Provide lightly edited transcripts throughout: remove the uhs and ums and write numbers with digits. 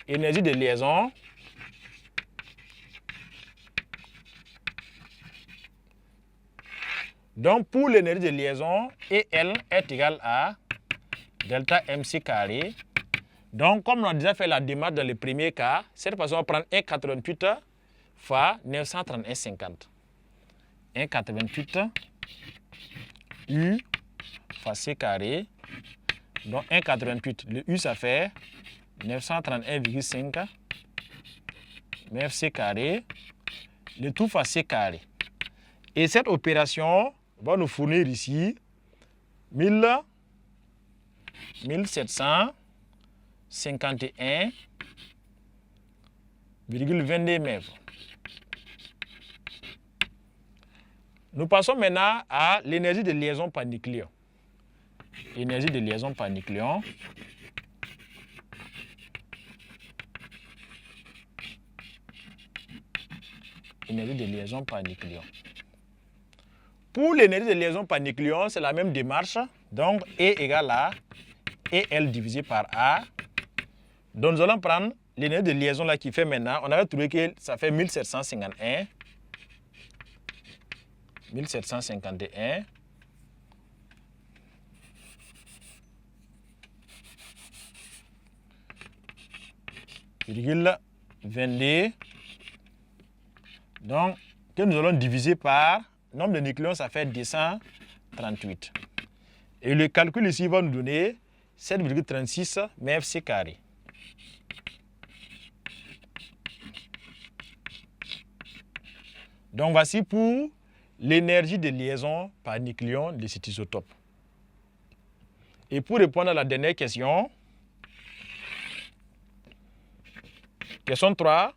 énergie de liaison donc pour l'énergie de liaison, EL est égal à delta MC carré. Donc comme on a déjà fait la démarche dans le premier cas, cette fois-ci on va prendre 1,88 fois 931,50. 1,88 U fois C carré. Donc 1,88. Le U ça fait 931,5 MC carré. Le tout fois C carré. Et cette opération va nous fournir ici 1751,22 MeV. Nous passons maintenant à l'énergie de liaison par nucléon. Énergie de liaison par nucléon. Énergie de liaison par nucléon. Pour l'énergie de liaison par nucléon, c'est la même démarche. Donc, E égale à EL divisé par A. Donc, nous allons prendre l'énergie de liaison là qui fait maintenant. On avait trouvé que ça fait 1751. 1751. Virgule 22. Donc, que nous allons diviser par nombre de nucléons, ça fait 238. Et le calcul ici va nous donner 7,36 MeV carré. Donc, voici pour l'énergie de liaison par nucléon de cet isotope. Et pour répondre à la dernière question, question 3.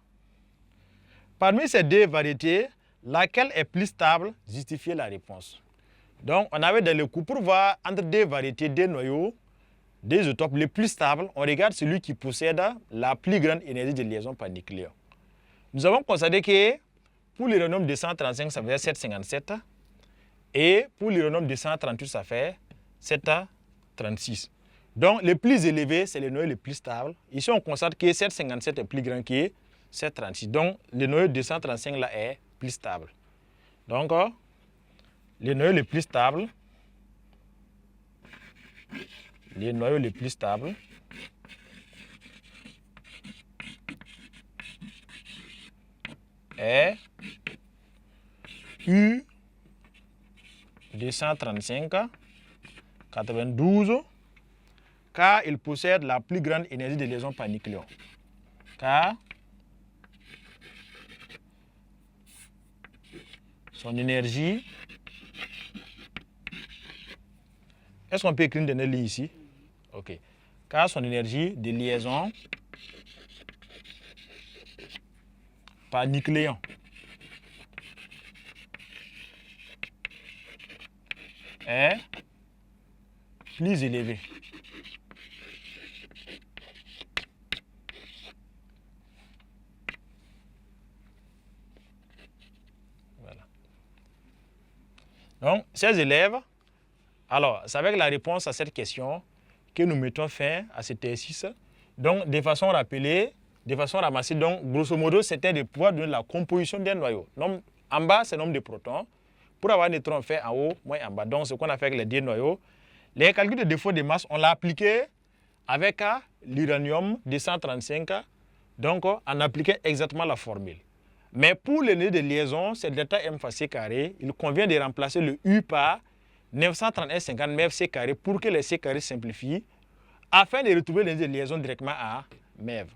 Parmi ces deux variétés, laquelle est plus stable? Justifiez la réponse. Donc, on avait dans le cours pour voir entre deux variétés, deux noyaux, des isotopes les plus stables, on regarde celui qui possède la plus grande énergie de liaison par nucléon. Nous avons constaté que pour l'uranium 235, ça fait 7,57 et pour l'uranium 238, ça fait 7,36. Donc, le plus élevé, c'est le noyau le plus stable. Ici, on constate que 7,57 est plus grand que 7,36. Donc, le noyau 235 là est plus stable. Donc, le noyau le plus stable, est U 235 92 car il possède la plus grande énergie de liaison par nucléon. Car son énergie, est-ce qu'on peut écrire une dernière ligne ici? Ok. Car son énergie de liaison par nucléon est plus élevée. Voilà. Donc, chers élèves, alors, c'est avec la réponse à cette question que nous mettons fin à cet exercice. Donc, de façon rappelée, de façon ramassée, donc, grosso modo, c'était de pouvoir donner la composition d'un noyau. Donc, en bas, c'est le nombre de protons. Pour avoir des neutrons, fait en haut, moins en bas. Donc, ce qu'on a fait avec les deux noyaux. Les calculs de défaut de masse, on l'a appliqué avec l'uranium 235. Donc, on appliquait exactement la formule. Mais pour l'énergie de liaison, c'est delta M fois C carré. Il convient de remplacer le U par 931,50 MeV carré pour que les C carré simplifient afin de retrouver l'énergie de liaison directement à MeV.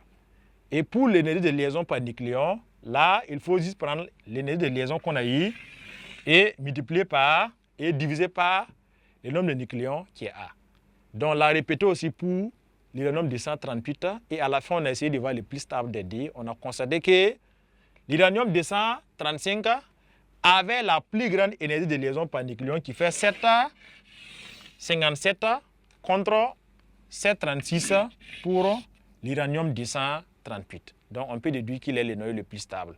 Et pour l'énergie de liaison par nucléon, là, il faut juste prendre l'énergie de liaison qu'on a eue et multiplier par et diviser par le nombre de nucléons qui est A. Donc, on l'a répété aussi pour l'uranium 238 et à la fin, on a essayé de voir le plus stable des deux. On a constaté que l'uranium 235 avait la plus grande énergie de liaison par nucléon qui fait 7,57 contre 7,36 pour l'uranium 238. Donc, on peut déduire qu'il est le noyau le plus stable.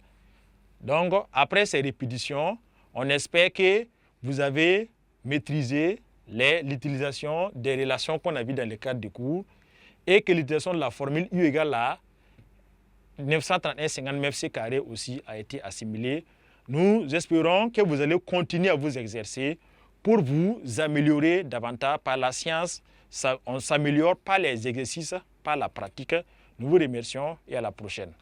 Donc, après ces répétitions, on espère que vous avez maîtrisé l'utilisation des relations qu'on a vues dans le cadre du cours et que l'utilisation de la formule U égale à 931,50 mètres carrés aussi a été assimilé. Nous espérons que vous allez continuer à vous exercer pour vous améliorer davantage par la science. On s'améliore par les exercices, par la pratique. Nous vous remercions et à la prochaine.